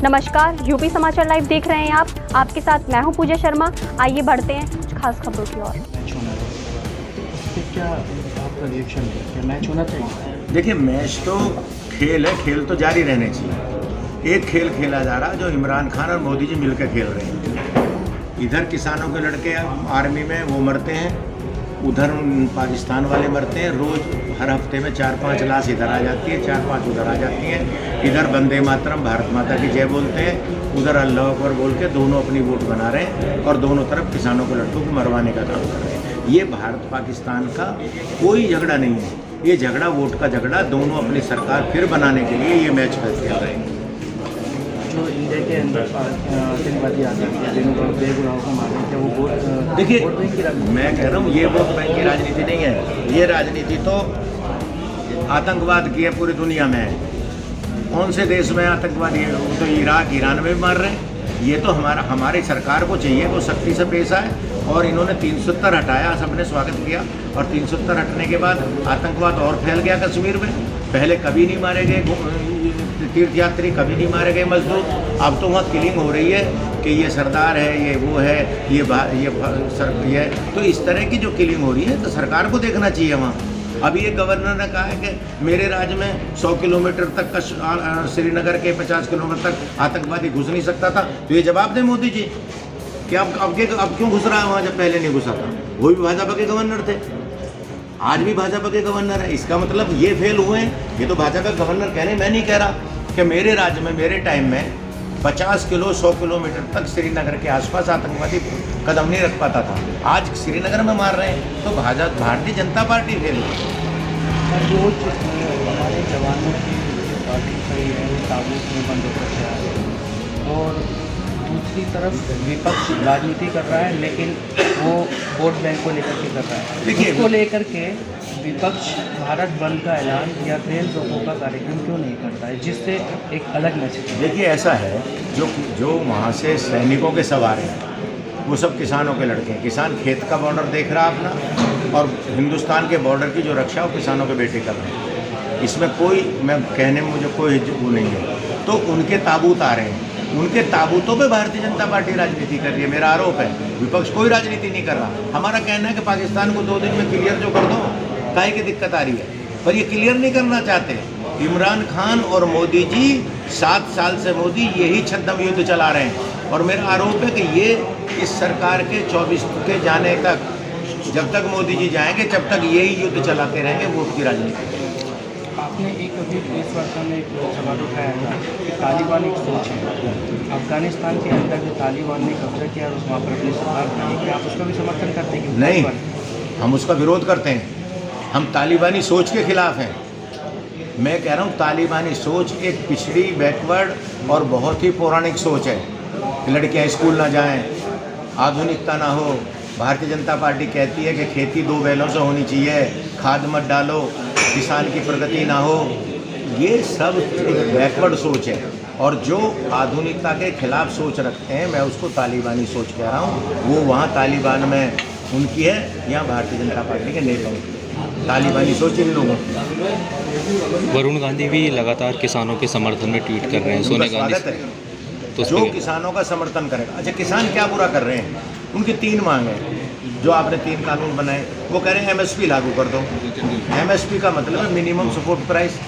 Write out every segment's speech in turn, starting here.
नमस्कार, यूपी समाचार लाइव देख रहे हैं आप। आपके साथ मैं हूं पूजा शर्मा। आइए बढ़ते हैं कुछ खास खबरों की ओर। क्या आपका रिएक्शन है? क्या मैच होना चाहिए? देखिए, मैच तो खेल है, खेल तो जारी रहने चाहिए। एक खेल खेला जा रहा है जो इमरान खान और मोदी जी मिलकर खेल रहे हैं। इधर किसानों के लड़के आर्मी में वो मरते हैं, उधर पाकिस्तान वाले मरते हैं। रोज़ हर हफ्ते में 4-5 लाश इधर आ जाती है, 4-5 उधर आ जाती हैं। इधर वंदे मातरम, भारत माता की जय बोलते हैं, उधर अल्लाह अकबर बोल के दोनों अपनी वोट बना रहे हैं और दोनों तरफ किसानों के लड़कों को मरवाने का काम कर रहे हैं। ये भारत पाकिस्तान का कोई झगड़ा नहीं है, ये झगड़ा वोट का झगड़ा, दोनों अपनी सरकार फिर बनाने के लिए ये मैच खेल रहे हैं। जो इंडिया के अंदर आतंकवादी आते हैं, जिन्होंने बेगुनाहों को मारे थे, वो वोट देखिए, वोट बैंक की राजनीति। मैं कह रहा हूँ ये वोट बैंक की राजनीति नहीं है, ये राजनीति तो आतंकवाद की है, पूरी दुनिया में है। कौन से देश में आतंकवादी है? वो तो इराक, ईरान में भी मार रहे हैं। ये तो हमारी सरकार को चाहिए वो सख्ती से पेश आए, और इन्होंने 370 हटाया, सबने स्वागत किया, और 370 हटने के बाद आतंकवाद और फैल गया कश्मीर में। पहले कभी नहीं मारे गए तीर्थयात्री, कभी नहीं मारे गए मजदूर, अब तो वहाँ किलिंग हो रही है कि ये सरदार है, ये वो है, ये तो इस तरह की जो किलिंग हो रही है तो सरकार को देखना चाहिए वहाँ। अभी एक गवर्नर ने कहा है कि मेरे राज्य में 100 किलोमीटर तक का, श्रीनगर के 50 किलोमीटर तक आतंकवादी घुस नहीं सकता था। तो ये जवाब दें मोदी जी कि अब क्यों घुस रहा है वहाँ, जब पहले नहीं घुसा था। वो भी भाजपा के गवर्नर थे, आज भी भाजपा के गवर्नर है। इसका मतलब ये फेल हुए हैं। ये तो भाजपा का गवर्नर कह रहे, मैं नहीं कह रहा कि मेरे राज्य में, मेरे टाइम में 50 किलो 100 किलोमीटर तक श्रीनगर के आसपास आतंकवादी कदम नहीं रख पाता था। आज श्रीनगर में मार रहे हैं, तो भारतीय जनता पार्टी फेल हुई। रोज हमारे जवानों की पार्टी सही है, ताबूत में बंद होकर के आ रहे हैं, और दूसरी तरफ विपक्ष राजनीति कर रहा है, लेकिन वो वोट बैंक को लेकर के कर रहा है। देखिए, इसको लेकर के विपक्ष भारत बंद का ऐलान या रेल रोको का कार्यक्रम क्यों नहीं करता है, जिससे एक अलग मैसेज है? देखिए, ऐसा है, जो वहाँ से सैनिकों के सवार हैं वो सब किसानों के लड़के हैं। किसान खेत का बॉर्डर देख रहा अपना, और हिंदुस्तान के बॉर्डर की जो रक्षा वो किसानों के बेटे कर रहे हैं। इसमें कोई, मैं कहने में मुझे कोई वो नहीं है। तो उनके ताबूत आ रहे हैं, उनके ताबूतों पे भारतीय जनता पार्टी राजनीति कर रही है, मेरा आरोप है। विपक्ष कोई राजनीति नहीं कर रहा। हमारा कहना है कि पाकिस्तान को 2 दिन में क्लियर जो कर दो, काहे की दिक्कत आ रही है, पर ये क्लियर नहीं करना चाहते। इमरान खान और मोदी जी 7 साल से मोदी यही छद्म युद्ध चला रहे हैं, और मेरा आरोप है कि ये इस सरकार के 24 के जाने तक, जब तक मोदी जी जाएंगे, जब तक यही युद्ध चलाते रहेंगे वोट की राजनीति। आपने एक अभी प्रेस वार्ता में एक सवाल उठाया था कि तालिबान एक सोच है। अफगानिस्तान के अंदर जो तालिबान ने कब्जा किया और वहाँ पर अपनी सरकार बनाई, क्या आप उसका भी समर्थन करते हैं? नहीं, हम उसका विरोध करते हैं। हम तालिबानी सोच के खिलाफ हैं। मैं कह रहा हूँ, तालिबानी सोच एक पिछड़ी, बैकवर्ड और बहुत ही पौराणिक सोच है। लड़कियाँ स्कूल ना जाएं, आधुनिकता ना हो। भारतीय जनता पार्टी कहती है कि खेती 2 बैलों से होनी चाहिए, खाद मत डालो, किसान की प्रगति ना हो। ये सब एक बैकवर्ड सोच है, और जो आधुनिकता के खिलाफ सोच रखते हैं, मैं उसको तालिबानी सोच कह रहा हूँ। वो वहाँ तालिबान में उनकी है, यहाँ भारतीय जनता पार्टी के नेताओं की तालिबानी सोच इन लोगों की। वरुण गांधी भी लगातार किसानों के समर्थन में ट्वीट कर रहे हैं। सोनिया गांधी तो जो किसानों का समर्थन करेगा। अच्छा, किसान क्या बुरा कर रहे हैं? उनकी 3 मांग है, जो आपने 3 कानून बनाए। वो कह रहे हैं MSP लागू कर दो। MSP का मतलब है मिनिमम सपोर्ट प्राइस।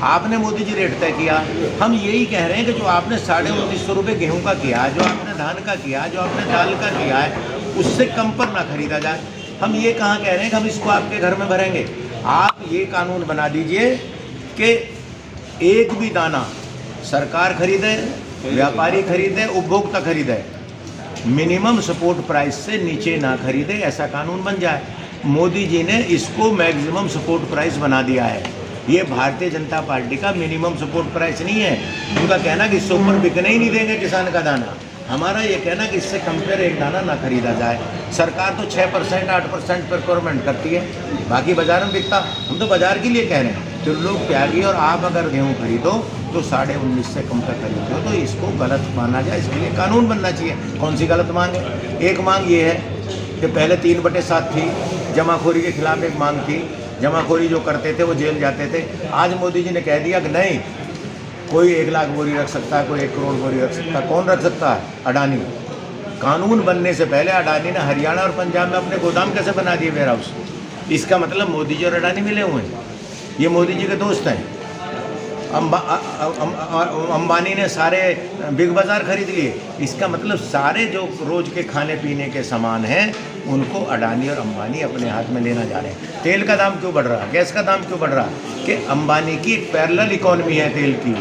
आपने मोदी जी रेट तय किया, हम यही कह रहे हैं कि जो आपने 1950 रुपये गेहूँ का किया, जो आपने धान का किया, जो आपने दाल का किया है, उससे कम पर ना खरीदा जाए। हम ये कहाँ कह रहे हैं कि हम इसको आपके घर में भरेंगे। आप ये कानून बना दीजिए कि एक भी दाना सरकार खरीदे, व्यापारी खरीदे, उपभोक्ता खरीदे, मिनिमम सपोर्ट प्राइस से नीचे ना खरीदे, ऐसा कानून बन जाए। मोदी जी ने इसको मैक्सिमम सपोर्ट प्राइस बना दिया है। ये भारतीय जनता पार्टी का मिनिमम सपोर्ट प्राइस नहीं है। उनका कहना कि इससे ऊपर बिकने ही नहीं देंगे किसान का दाना। हमारा ये कहना कि इससे कंपेयर एक दाना ना खरीदा जाए। सरकार तो 6% 8% प्रोक्योरमेंट करती है, बाकी बाजार में बिकता। हम तो बाजार के लिए कह रहे हैं, तो लोग त्यागी, और आप अगर गेहूँ खरीदो तो 19.5 से कम तक खरीदते हो, तो इसको गलत माना जाए। इसके लिए कानून बनना चाहिए। कौन सी गलत मांग है? एक मांग ये है कि पहले 3/7 थी, जमाखोरी के खिलाफ एक मांग थी। जमाखोरी जो करते थे वो जेल जाते थे। आज मोदी जी ने कह दिया कि नहीं, कोई 1 लाख बोरी रख सकता है, कोई 1 करोड़ बोरी रख सकता है। कौन रख सकता है? अडानी। कानून बनने से पहले अडानी ने हरियाणा और पंजाब में अपने गोदाम कैसे बना दिए, वेयर हाउस। इसका मतलब मोदी जी और अडानी मिले हुए हैं, ये मोदी जी के दोस्त हैं। अंबानी ने सारे बिग बाज़ार खरीद लिए। इसका मतलब सारे जो रोज़ के खाने पीने के सामान हैं उनको अडानी और अंबानी अपने हाथ में लेना जा रहे हैं। तेल का दाम क्यों बढ़ रहा है, गैस का दाम क्यों बढ़ रहा है? कि अंबानी की एक पैरेलल इकॉनमी है तेल की,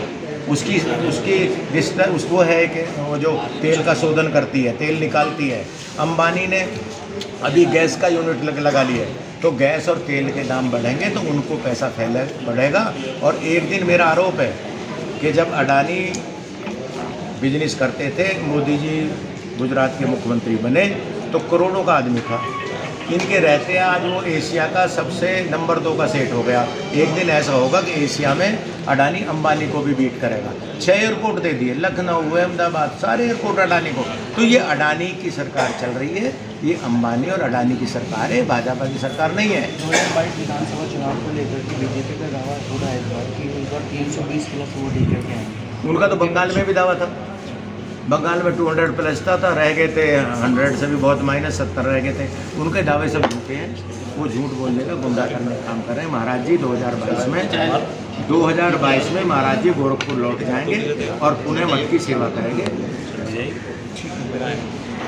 उसको है कि वो जो तेल का शोधन करती है, तेल निकालती है। अंबानी ने अभी गैस का यूनिट लगा लिया है, तो गैस और तेल के दाम बढ़ेंगे तो उनको पैसा बढ़ेगा। और एक दिन मेरा आरोप है कि जब अडानी बिजनेस करते थे, मोदी जी गुजरात के मुख्यमंत्री बने तो करोड़ों का आदमी था। इनके रहते आज वो एशिया का सबसे नंबर 2 का सेट हो गया। एक दिन ऐसा होगा कि एशिया में अडानी अंबानी को भी बीट करेगा। 6 एयरपोर्ट दे दिए, लखनऊ, अहमदाबाद, सारे एयरपोर्ट अडानी को। तो ये अडानी की सरकार चल रही है, ये अंबानी और अडानी की सरकार है, भाजपा की सरकार नहीं है। 2022 विधानसभा चुनाव को लेकर के बीजेपी का दावा हो रहा है इस बार कि इस बार 320 प्लस वोट लेकर के आएंगे। उनका तो बंगाल में भी दावा था, बंगाल में 200 प्लस था, रह गए थे 100 से भी बहुत माइनस 70 रह गए थे। उनके दावे सब झूठे हैं, वो झूठ बोलने का गुंडा करने का काम कर रहे हैं। महाराज जी 2022 में महाराज जी गोरखपुर लौट जाएंगे और पुणे मठ की सेवा करेंगे।